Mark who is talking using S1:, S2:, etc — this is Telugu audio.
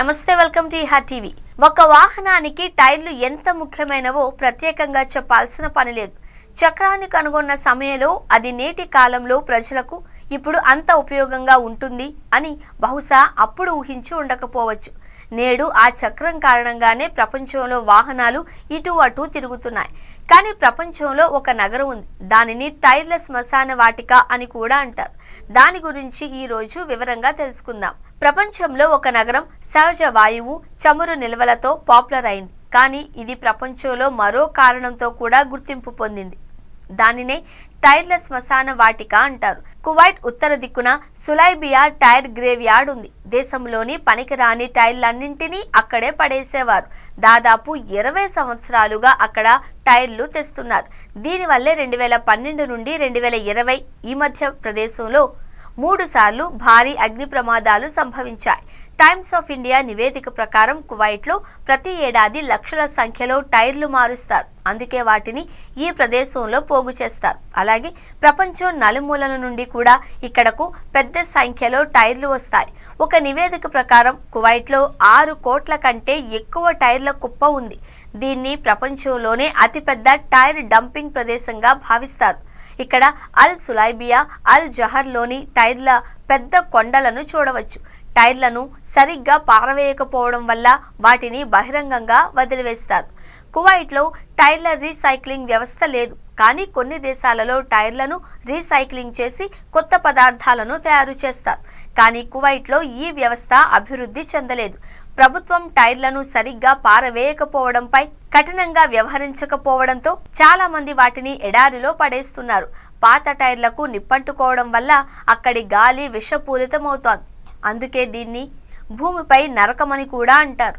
S1: నమస్తే, వెల్కమ్ టు ఇహా టీవీ. ఒక వాహనానికి టైర్లు ఎంత ముఖ్యమైనవో ప్రత్యేకంగా చెప్పాల్సిన పని లేదు. చక్రాన్ని కనుగొన్న సమయంలో అది నేటి కాలంలో ప్రజలకు ఇప్పుడు అంత ఉపయోగంగా ఉంటుంది అని బహుశా అప్పుడు ఊహించి ఉండకపోవచ్చు. నేడు ఆ చక్రం కారణంగానే ప్రపంచంలో వాహనాలు ఇటు అటు తిరుగుతున్నాయి. కానీ ప్రపంచంలో ఒక నగరం ఉంది. దానిని టైర్ల శ్మశాన వాటిక అని కూడా అంటారు. దాని గురించి ఈ రోజు వివరంగా తెలుసుకుందాం. ప్రపంచంలో ఒక నగరం సహజ వాయువు, చమురు నిల్వలతో పాపులర్ అయింది. కానీ ఇది ప్రపంచంలో మరో కారణంతో కూడా గుర్తింపు పొందింది. దానినే టైర్ల శ్మశాన వాటిక అంటారు. కువైట్ ఉత్తర దిక్కున సులైబియా టైర్ గ్రేవ్ యార్డ్ ఉంది. దేశంలోని పనికిరాని టైర్లన్నింటినీ అక్కడే పడేసేవారు. దాదాపు 20 సంవత్సరాలుగా అక్కడ టైర్లు తెస్తున్నారు. దీనివల్లే 2012 నుండి 2020 ఈ మధ్య ప్రదేశంలో 3 సార్లు భారీ అగ్ని ప్రమాదాలు సంభవించాయి. టైమ్స్ ఆఫ్ ఇండియా నివేదిక ప్రకారం కువైట్లో ప్రతి ఏడాది లక్షల సంఖ్యలో టైర్లు మారుస్తారు. అందుకే వాటిని ఈ ప్రదేశంలో పోగు చేస్తారు. అలాగే ప్రపంచం నలుమూలల నుండి కూడా ఇక్కడకు పెద్ద సంఖ్యలో టైర్లు వస్తాయి. ఒక నివేదిక ప్రకారం కువైట్లో 6 కోట్ల కంటే ఎక్కువ టైర్ల కుప్ప ఉంది. దీన్ని ప్రపంచంలోనే అతిపెద్ద టైర్ డంపింగ్ ప్రదేశంగా భావిస్తారు. ఇక్కడ అల్ సులైబియా, అల్ జహర్లోని టైర్ల పెద్ద కొండలను చూడవచ్చు. టైర్లను సరిగ్గా పారవేయకపోవడం వల్ల వాటిని బహిరంగంగా వదిలివేస్తారు. కువైట్లో టైర్ల రీసైక్లింగ్ వ్యవస్థ లేదు. కానీ కొన్ని దేశాలలో టైర్లను రీసైక్లింగ్ చేసి కొత్త పదార్థాలను తయారు చేస్తారు. కానీ కువైట్లో ఈ వ్యవస్థ అభివృద్ధి చెందలేదు. ప్రభుత్వం టైర్లను సరిగ్గా పారవేయకపోవడంపై కఠినంగా వ్యవహరించకపోవడంతో చాలా మంది వాటిని ఎడారిలో పడేస్తున్నారు. పాత టైర్లకు నిప్పంటుకోవడం వల్ల అక్కడి గాలి విషపూరితమవుతోంది. అందుకే దీన్ని భూమిపై నరకమని కూడా అంటారు.